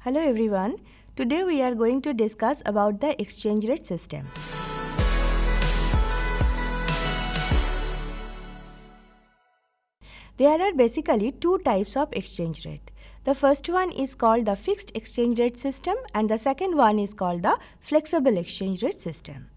Hello everyone. Today we are going to discuss about the exchange rate system. There are basically two types of exchange rate. The first one is called the fixed exchange rate system and the second one is called the flexible exchange rate system.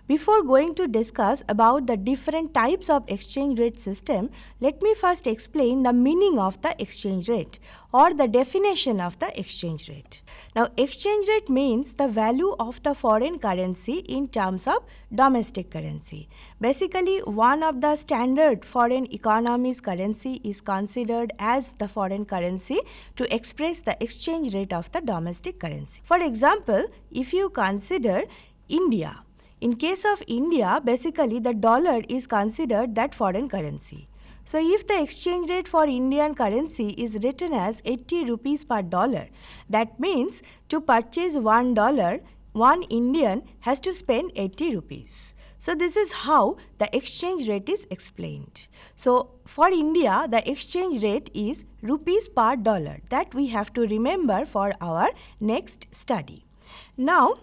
Before going to discuss about the different types of exchange rate system, let me first explain the meaning of the exchange rate or the definition of the exchange rate. Now, exchange rate means the value of the foreign currency in terms of domestic currency. Basically, one of the standard foreign economies currency is considered as the foreign currency to express the exchange rate of the domestic currency. For example, if you consider India, in case of India, basically the dollar is considered that foreign currency. So if the exchange rate for Indian currency is written as 80 rupees per dollar, that means to purchase $1, one Indian has to spend 80 rupees. So this is how the exchange rate is explained. So for India, the exchange rate is rupees per dollar. That we have to remember for our next study. Now,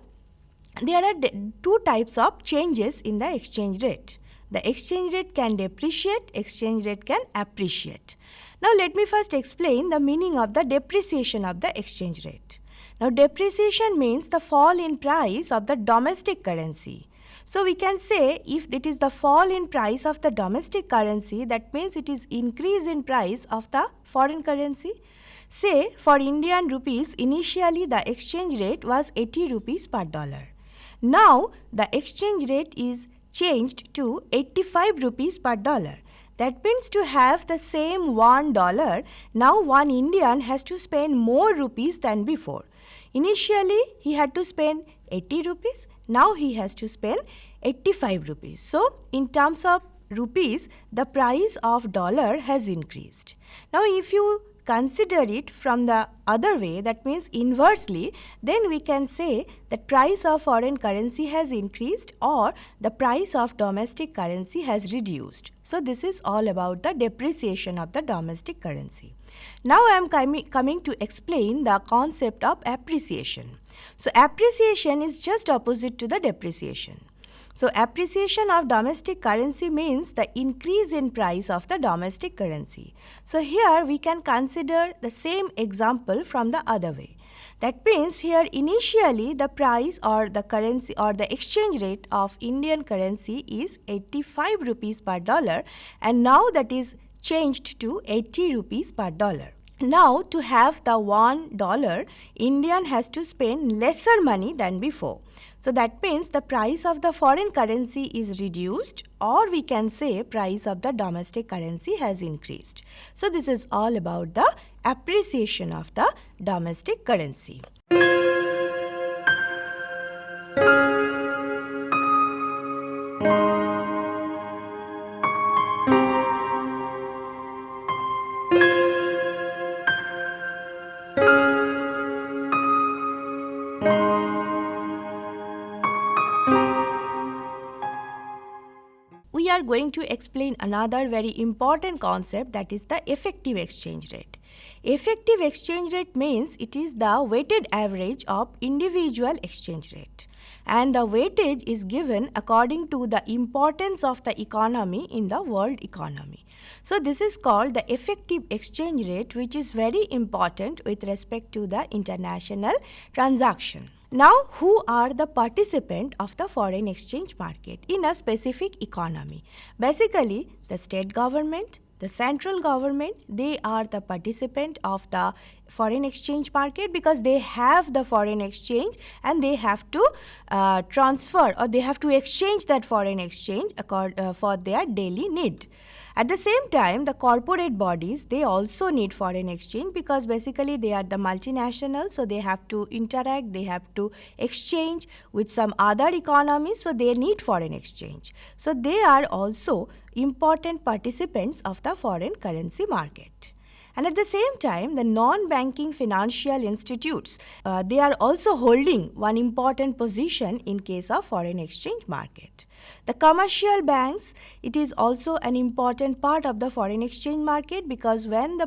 there are two types of changes in the exchange rate. The exchange rate can depreciate, exchange rate can appreciate. Now let me first explain the meaning of the depreciation of the exchange rate. Now depreciation means the fall in price of the domestic currency. So we can say if it is the fall in price of the domestic currency, that means it is increase in price of the foreign currency. Say for Indian rupees, initially the exchange rate was 80 rupees per dollar. Now, the exchange rate is changed to 85 rupees per dollar. That means to have the same $1, now one Indian has to spend more rupees than before. Initially, he had to spend 80 rupees. Now, he has to spend 85 rupees. So, in terms of rupees, the price of dollar has increased. Now, if you consider it from the other way, that means inversely, then we can say that price of foreign currency has increased or the price of domestic currency has reduced. So this is all about the depreciation of the domestic currency. Now I am coming to explain the concept of appreciation. So appreciation is just opposite to the depreciation. So appreciation of domestic currency means the increase in price of the domestic currency. So here we can consider the same example from the other way. That means here initially the price or the currency or the exchange rate of Indian currency is 85 rupees per dollar and now that is changed to 80 rupees per dollar. Now to have the $1, Indian has to spend lesser money than before. So that means the price of the foreign currency is reduced or we can say price of the domestic currency has increased. So this is all about the appreciation of the domestic currency. We are going to explain another very important concept, that is the effective exchange rate. Effective exchange rate means it is the weighted average of individual exchange rate and the weightage is given according to the importance of the economy in the world economy. So this is called the effective exchange rate, which is very important with respect to the international transaction. Now, who are the participants of the foreign exchange market in a specific economy? Basically, the state government, the central government, they are the participant of the foreign exchange market because they have the foreign exchange and they have to transfer or they have to exchange that foreign exchange for their daily need. At the same time, the corporate bodies, they also need foreign exchange because basically they are the multinational, so they have to interact, they have to exchange with some other economies, so they need foreign exchange. So they are also important participants of the foreign currency market. And at the same time, the non-banking financial institutes, they are also holding one important position in case of foreign exchange market. The commercial banks, it is also an important part of the foreign exchange market, because when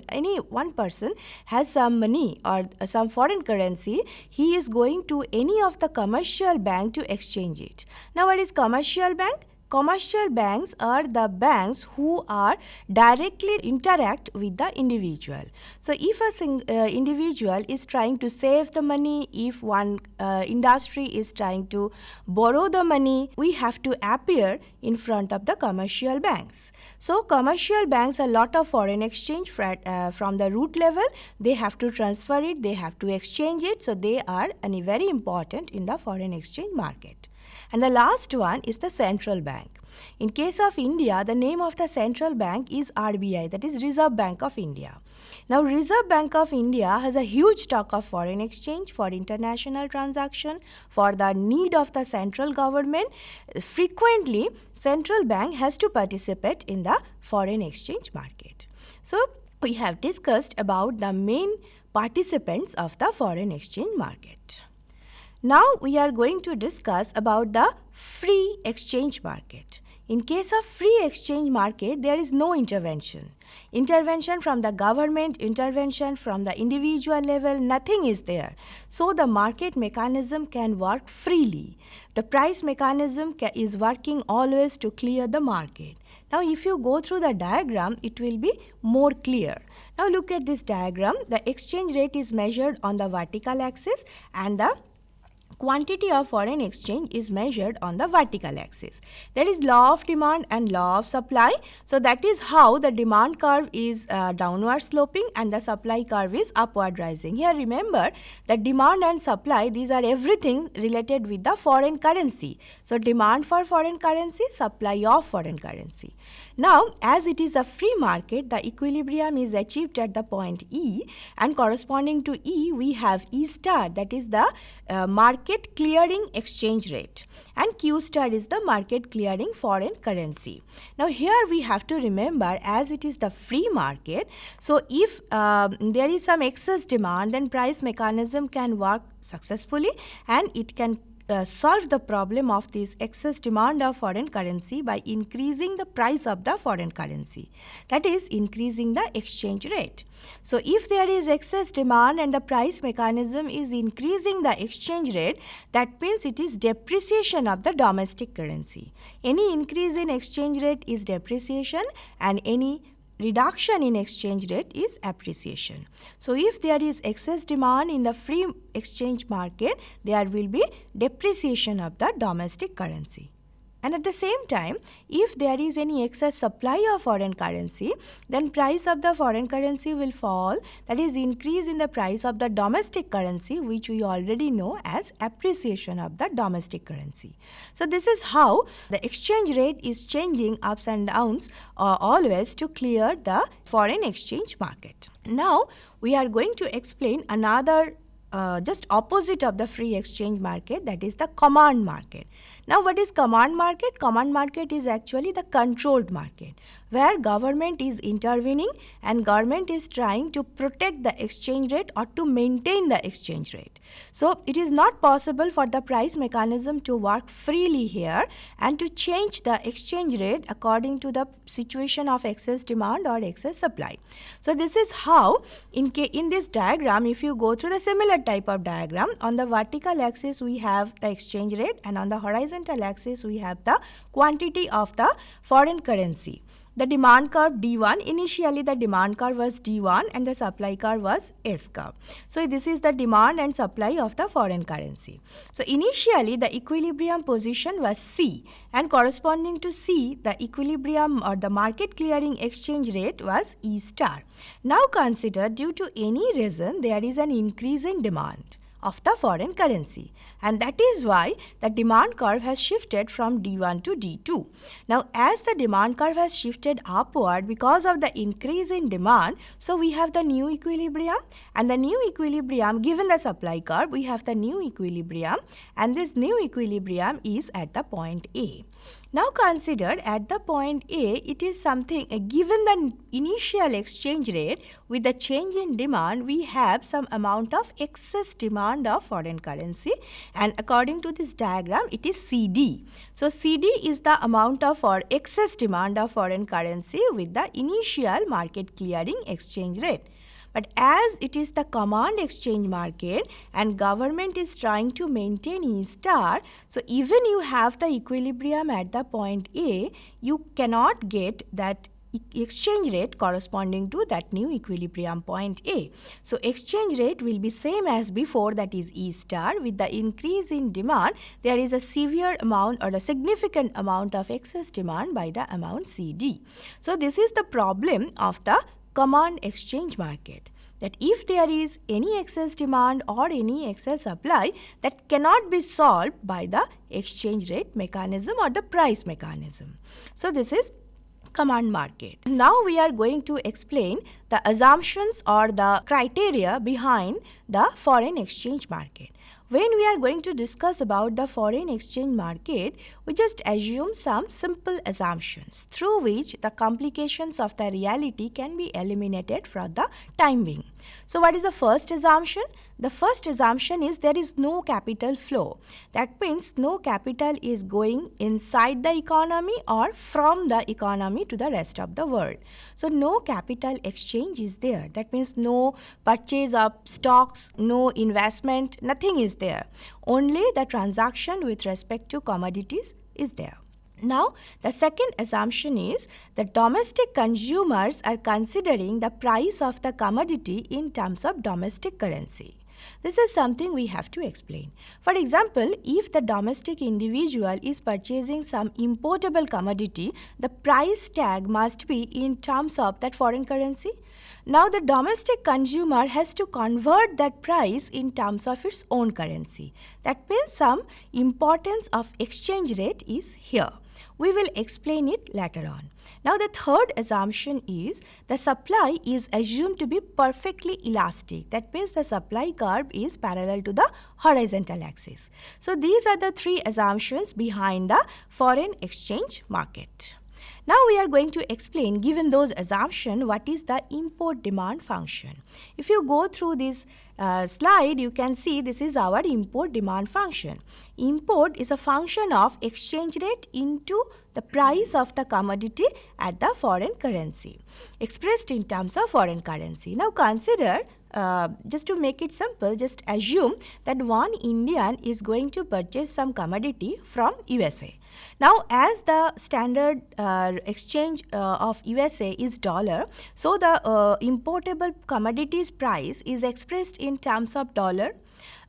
any one person has some money or some foreign currency, he is going to any of the commercial bank to exchange it. Now, what is commercial bank? Commercial banks are the banks who are directly interact with the individual. So, if a individual is trying to save the money, if one industry is trying to borrow the money, we have to appear in front of the commercial banks. So, commercial banks, a lot of foreign exchange from the root level, they have to transfer it, they have to exchange it. So, they are very important in the foreign exchange market. And the last one is the central bank. In case of India, the name of the central bank is RBI, that is Reserve Bank of India. Now, Reserve Bank of India has a huge stock of foreign exchange for international transaction, for the need of the central government. Frequently, central bank has to participate in the foreign exchange market. So, we have discussed about the main participants of the foreign exchange market. Now, we are going to discuss about the free exchange market. In case of free exchange market, there is no intervention. Intervention from the government, intervention from the individual level, nothing is there. So, the market mechanism can work freely. The price mechanism is working always to clear the market. Now, if you go through the diagram, it will be more clear. Now, look at this diagram. The exchange rate is measured on the vertical axis and the quantity of foreign exchange is measured on the vertical axis. There is law of demand and law of supply. So, that is how the demand curve is downward sloping and the supply curve is upward rising. Here, remember that demand and supply, these are everything related with the foreign currency. So, demand for foreign currency, supply of foreign currency. Now, as it is a free market, the equilibrium is achieved at the point E, and corresponding to E, we have E star, that is the market clearing exchange rate, and Q star is the market clearing foreign currency. Now, here we have to remember, as it is the free market, so if there is some excess demand, then price mechanism can work successfully and it can solve the problem of this excess demand of foreign currency by increasing the price of the foreign currency, that is increasing the exchange rate. So, if there is excess demand and the price mechanism is increasing the exchange rate, that means it is depreciation of the domestic currency. Any increase in exchange rate is depreciation and any reduction in exchange rate is appreciation. So, if there is excess demand in the free exchange market, there will be depreciation of the domestic currency. And at the same time, if there is any excess supply of foreign currency, then price of the foreign currency will fall, that is increase in the price of the domestic currency, which we already know as appreciation of the domestic currency. So, this is how the exchange rate is changing ups and downs always to clear the foreign exchange market. Now, we are going to explain another just opposite of the free exchange market, that is the command market. Now, what is command market? Command market is actually the controlled market, where government is intervening and government is trying to protect the exchange rate or to maintain the exchange rate. So, it is not possible for the price mechanism to work freely here and to change the exchange rate according to the situation of excess demand or excess supply. So, this is how in this diagram, if you go through the similar type of diagram, on the vertical axis we have the exchange rate and on the horizontal axis we have the quantity of the foreign currency. The demand curve D1, initially the demand curve was D1 and the supply curve was S curve. So, this is the demand and supply of the foreign currency. So, initially the equilibrium position was C, and corresponding to C, the equilibrium or the market clearing exchange rate was E star. Now, consider due to any reason there is an increase in demand of the foreign currency, and that is why the demand curve has shifted from D1 to D2. Now, as the demand curve has shifted upward because of the increase in demand, so we have the new equilibrium, and the new equilibrium, given the supply curve, we have the new equilibrium, and this new equilibrium is at the point A. Now consider at the point A, it is something, given the initial exchange rate, with the change in demand, we have some amount of excess demand of foreign currency, and according to this diagram, it is CD. So CD is the amount of excess demand of foreign currency with the initial market clearing exchange rate. But as it is the command exchange market and government is trying to maintain E star, so even you have the equilibrium at the point A, you cannot get that exchange rate corresponding to that new equilibrium point A. So exchange rate will be same as before, that is E star. With the increase in demand, there is a severe amount or a significant amount of excess demand by the amount CD. So this is the problem of the command exchange market, that if there is any excess demand or any excess supply, that cannot be solved by the exchange rate mechanism or the price mechanism. So this is command market. Now we are going to explain the assumptions or the criteria behind the foreign exchange market. When we are going to discuss about the foreign exchange market, we just assume some simple assumptions through which the complications of the reality can be eliminated for the time being. So what is the first assumption? The first assumption is there is no capital flow. That means no capital is going inside the economy or from the economy to the rest of the world. So no capital exchange is there. That means no purchase of stocks, no investment, nothing is there. Only the transaction with respect to commodities is there. Now, the second assumption is that domestic consumers are considering the price of the commodity in terms of domestic currency. This is something we have to explain. For example, if the domestic individual is purchasing some importable commodity, the price tag must be in terms of that foreign currency. Now, the domestic consumer has to convert that price in terms of its own currency. That means some importance of exchange rate is here. We will explain it later on. Now, the third assumption is the supply is assumed to be perfectly elastic. That means the supply curve is parallel to the horizontal axis. So, these are the three assumptions behind the foreign exchange market. Now we are going to explain, given those assumptions, what is the import demand function. If you go through this slide, you can see this is our import demand function. Import is a function of exchange rate into the price of the commodity at the foreign currency, expressed in terms of foreign currency. Now consider, just to make it simple, just assume that one Indian is going to purchase some commodity from USA. Now, as the standard exchange of USA is dollar, so the importable commodities price is expressed in terms of dollar.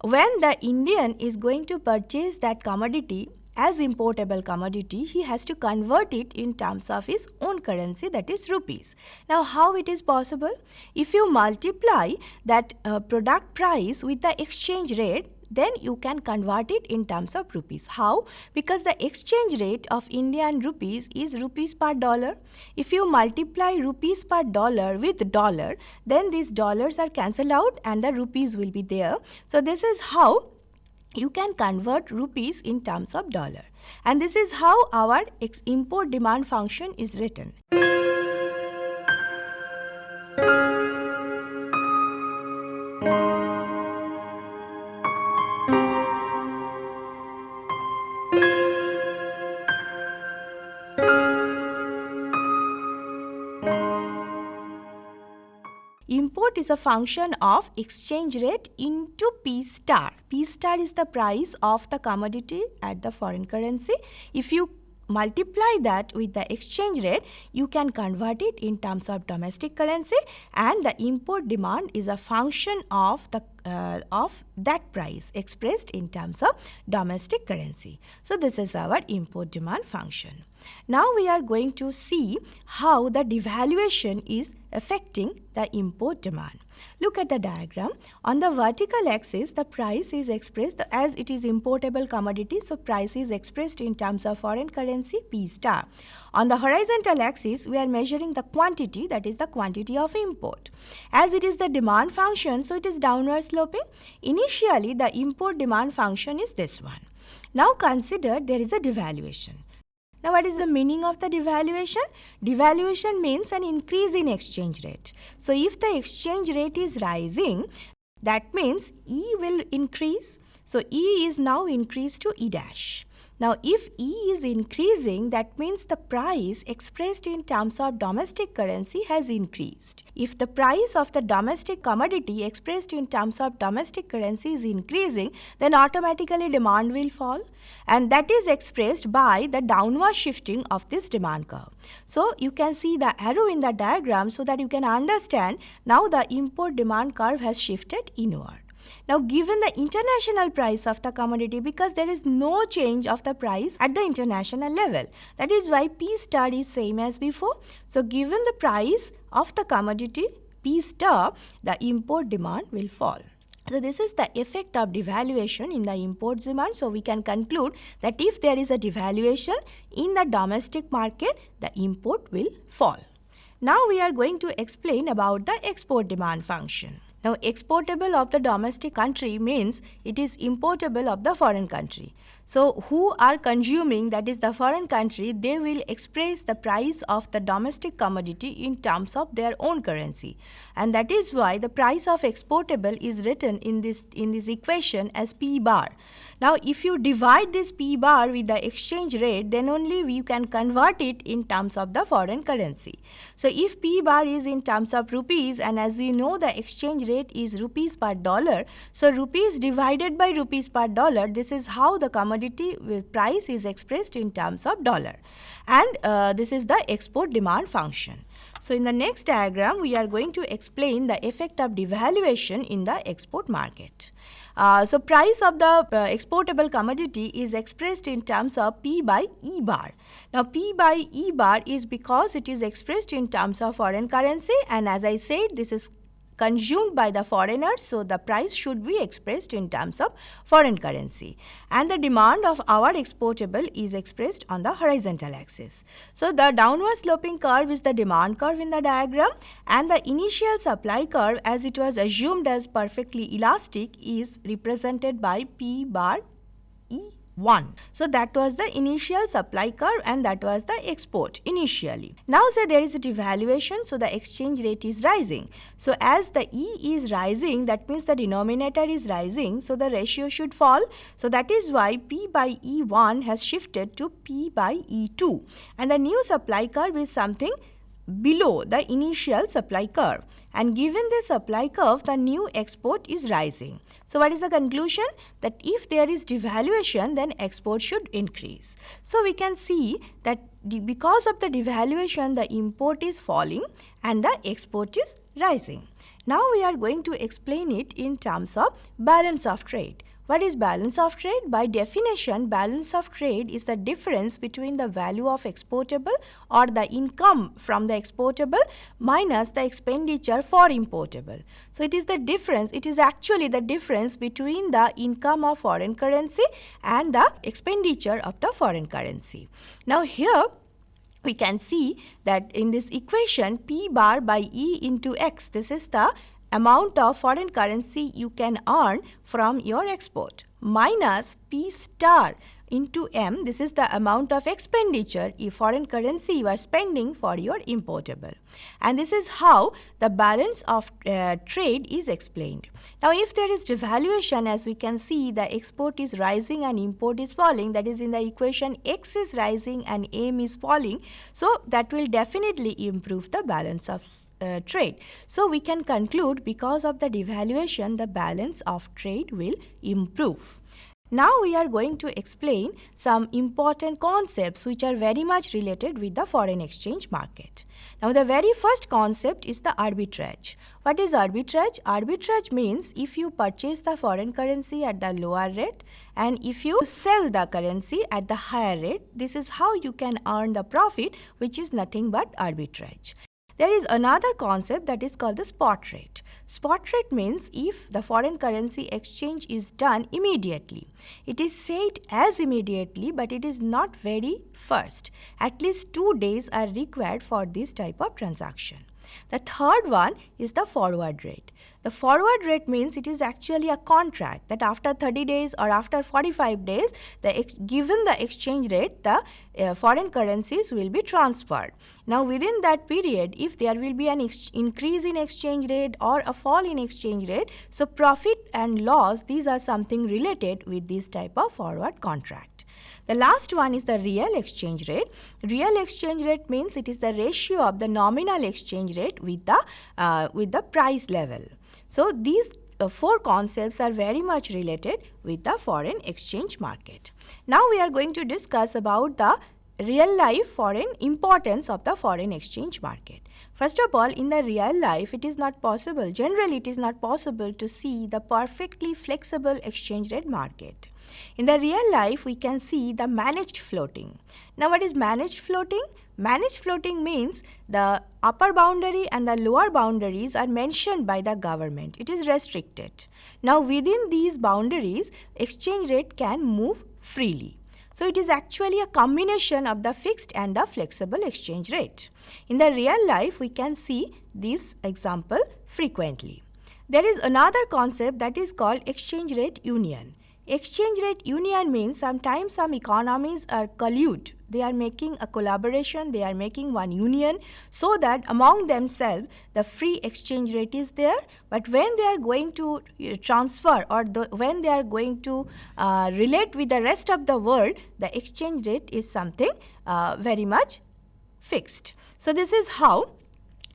When the Indian is going to purchase that commodity as importable commodity, he has to convert it in terms of his own currency, that is rupees. Now, how it is possible? If you multiply that product price with the exchange rate, then you can convert it in terms of rupees. How? Because the exchange rate of Indian rupees is rupees per dollar. If you multiply rupees per dollar with dollar, then these dollars are cancelled out and the rupees will be there. So this is how you can convert rupees in terms of dollar. And this is how our import demand function is written. Import is a function of exchange rate into P star. P star is the price of the commodity at the foreign currency. If you multiply that with the exchange rate, you can convert it in terms of domestic currency, and the import demand is a function of the of that price expressed in terms of domestic currency. So this is our import demand function. Now we are going to see how the devaluation is affecting the import demand. Look at the diagram. On the vertical axis, the price is expressed as it is importable commodity, so price is expressed in terms of foreign currency P star. On the horizontal axis, we are measuring the quantity, that is the quantity of import. As it is the demand function, so it is downward sloping. Initially, the import demand function is this one. Now consider there is a devaluation. Now, what is the meaning of the devaluation? Devaluation means an increase in exchange rate. So, if the exchange rate is rising, that means E will increase. So, E is now increased to E dash. Now, if E is increasing, that means the price expressed in terms of domestic currency has increased. If the price of the domestic commodity expressed in terms of domestic currency is increasing, then automatically demand will fall. And that is expressed by the downward shifting of this demand curve. So, you can see the arrow in the diagram so that you can understand now the import demand curve has shifted inward. Now, given the international price of the commodity, because there is no change of the price at the international level, that is why P star is same as before. So, given the price of the commodity P star, the import demand will fall. So, this is the effect of devaluation in the import demand. So, we can conclude that if there is a devaluation in the domestic market, the import will fall. Now, we are going to explain about the export demand function. Now, exportable of the domestic country means it is importable of the foreign country. So, who are consuming, that is the foreign country, they will express the price of the domestic commodity in terms of their own currency. And that is why the price of exportable is written in this equation as P bar. Now, if you divide this P bar with the exchange rate, then only we can convert it in terms of the foreign currency. So, if P bar is in terms of rupees, and as you know the exchange rate is rupees per dollar, so rupees divided by rupees per dollar, this is how the commodity price is expressed in terms of dollar. And this is the export demand function. So, in the next diagram, we are going to explain the effect of devaluation in the export market. So, price of the exportable commodity is expressed in terms of P by E bar. Now, P by E bar is because it is expressed in terms of foreign currency, and as I said, this is consumed by the foreigners, so the price should be expressed in terms of foreign currency. And the demand of our exportable is expressed on the horizontal axis. So, the downward sloping curve is the demand curve in the diagram, and the initial supply curve, as it was assumed as perfectly elastic, is represented by P bar E1. So, that was the initial supply curve, and that was the export initially. Now, say there is a devaluation, so the exchange rate is rising. So, as the E is rising, that means the denominator is rising, so the ratio should fall. So, that is why P by E1 has shifted to P by E2, and the new supply curve is something below the initial supply curve, and given the supply curve, the new export is rising. So, what is the conclusion? That if there is devaluation, then export should increase. So, we can see that because of the devaluation, the import is falling and the export is rising. Now, we are going to explain it in terms of balance of trade. What is balance of trade? By definition, balance of trade is the difference between the value of exportable or the income from the exportable minus the expenditure for importable. So, it is the difference, it is actually the difference between the income of foreign currency and the expenditure of the foreign currency. Now, here we can see that in this equation, P bar by E into X, this is the amount of foreign currency you can earn from your export, minus P star into M, this is the amount of expenditure in foreign currency you are spending for your importable. And this is how the balance of trade is explained. Now, if there is devaluation, as we can see, the export is rising and import is falling, that is in the equation X is rising and M is falling, so that will definitely improve the balance of trade. So, we can conclude because of the devaluation, the balance of trade will improve. Now we are going to explain some important concepts which are very much related with the foreign exchange market. Now the very first concept is the arbitrage. What is arbitrage? Arbitrage means if you purchase the foreign currency at the lower rate and if you sell the currency at the higher rate, this is how you can earn the profit, which is nothing but arbitrage. There is another concept that is called the spot rate. Spot rate means if the foreign currency exchange is done immediately. It is said as immediately, but it is not very fast. At least 2 days are required for this type of transaction. The third one is the forward rate. The forward rate means it is actually a contract that after 30 days or after 45 days, given the exchange rate, the foreign currencies will be transferred. Now within that period, if there will be an increase in exchange rate or a fall in exchange rate, so profit and loss, these are something related with this type of forward contract. The last one is the real exchange rate. Real exchange rate means it is the ratio of the nominal exchange rate with the price level. So these 4 concepts are very much related with the foreign exchange market. Now we are going to discuss about the real life foreign importance of the foreign exchange market. First of all, in the real life, it is not possible, generally it is not possible to see the perfectly flexible exchange rate market. In the real life, we can see the managed floating. Now what is managed floating? Managed floating means the upper boundary and the lower boundaries are mentioned by the government. It is restricted. Now within these boundaries, exchange rate can move freely. So it is actually a combination of the fixed and the flexible exchange rate. In the real life, we can see this example frequently. There is another concept that is called exchange rate union. Exchange rate union means sometimes some economies are collude. They are making a collaboration, they are making one union so that among themselves the free exchange rate is there. But when they are going to transfer or when they are going to relate with the rest of the world, the exchange rate is something very much fixed. So this is how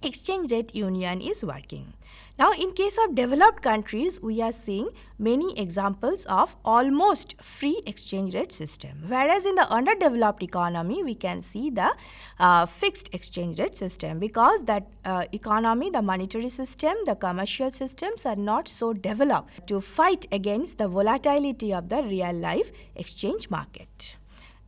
exchange rate union is working. Now, in case of developed countries, we are seeing many examples of almost free exchange rate system. Whereas in the underdeveloped economy, we can see the fixed exchange rate system because that economy, the monetary system, the commercial systems are not so developed to fight against the volatility of the real life exchange market.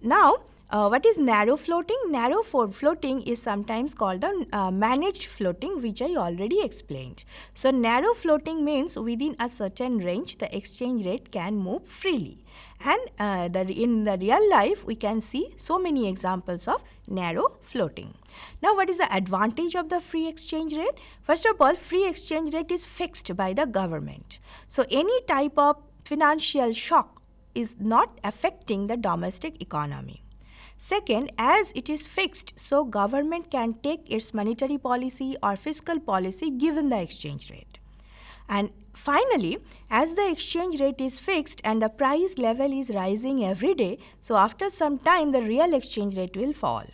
Now, what is narrow floating? Narrow floating is sometimes called the managed floating, which I already explained. So narrow floating means within a certain range the exchange rate can move freely. And in the real life we can see so many examples of narrow floating. Now what is the advantage of the free exchange rate? First of all, free exchange rate is fixed by the government. So any type of financial shock is not affecting the domestic economy. Second, as it is fixed, so government can take its monetary policy or fiscal policy given the exchange rate. And finally, as the exchange rate is fixed and the price level is rising every day, so after some time the real exchange rate will fall.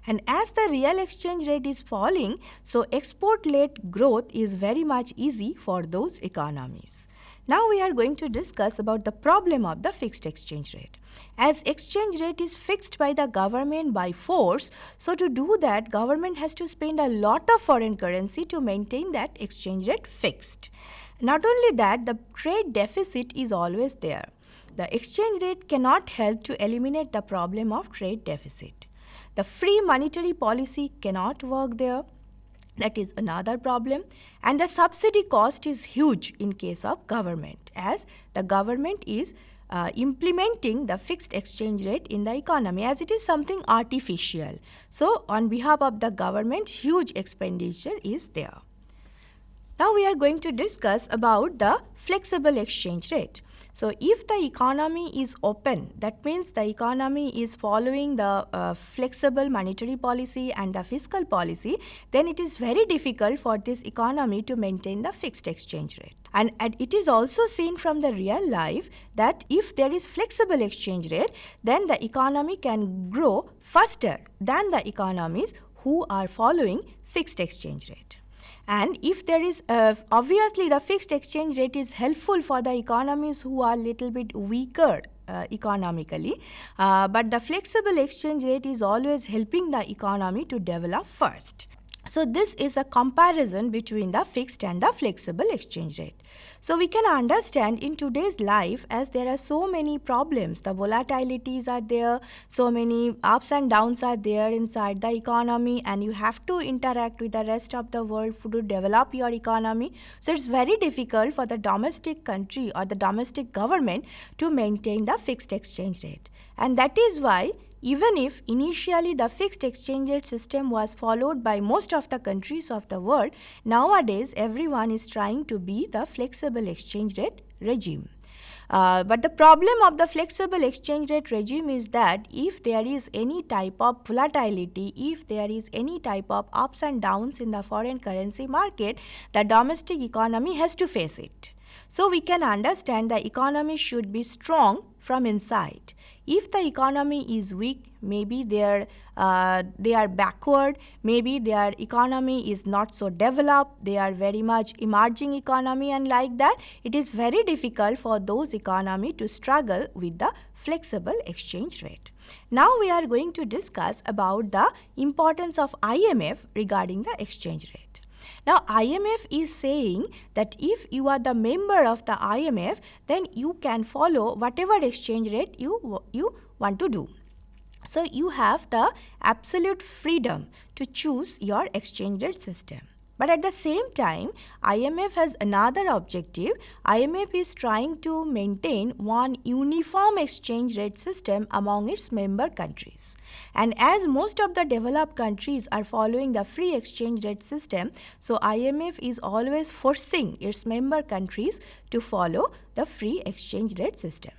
And as the real exchange rate is falling, so export-led growth is very much easy for those economies. Now we are going to discuss about the problem of the fixed exchange rate. As exchange rate is fixed by the government by force, so to do that, government has to spend a lot of foreign currency to maintain that exchange rate fixed. Not only that, the trade deficit is always there. The exchange rate cannot help to eliminate the problem of trade deficit. The free monetary policy cannot work there. That is another problem. And the subsidy cost is huge in case of government, as the government is implementing the fixed exchange rate in the economy, as it is something artificial. So on behalf of the government, huge expenditure is there. Now we are going to discuss about the flexible exchange rate. So if the economy is open, that means the economy is following the flexible monetary policy and the fiscal policy, then it is very difficult for this economy to maintain the fixed exchange rate. And it is also seen from the real life that if there is flexible exchange rate, then the economy can grow faster than the economies who are following fixed exchange rate. And if there is, obviously the fixed exchange rate is helpful for the economies who are little bit weaker economically, but the flexible exchange rate is always helping the economy to develop first. So this is a comparison between the fixed and the flexible exchange rate. So we can understand in today's life, as there are so many problems, the volatilities are there, so many ups and downs are there inside the economy, and you have to interact with the rest of the world to develop your economy. So it's very difficult for the domestic country or the domestic government to maintain the fixed exchange rate. And that is why even if initially the fixed exchange rate system was followed by most of the countries of the world, nowadays everyone is trying to be the flexible exchange rate regime. But the problem of the flexible exchange rate regime is that if there is any type of volatility, if there is any type of ups and downs in the foreign currency market, the domestic economy has to face it. So we can understand the economy should be strong from inside. If the economy is weak, maybe they are backward, maybe their economy is not so developed, they are very much emerging economy, and like that, it is very difficult for those economy to struggle with the flexible exchange rate. Now we are going to discuss about the importance of IMF regarding the exchange rate. Now, IMF is saying that if you are the member of the IMF, then you can follow whatever exchange rate you want to do. So, you have the absolute freedom to choose your exchange rate system. But at the same time, IMF has another objective. IMF is trying to maintain one uniform exchange rate system among its member countries. And as most of the developed countries are following the free exchange rate system, so IMF is always forcing its member countries to follow the free exchange rate system.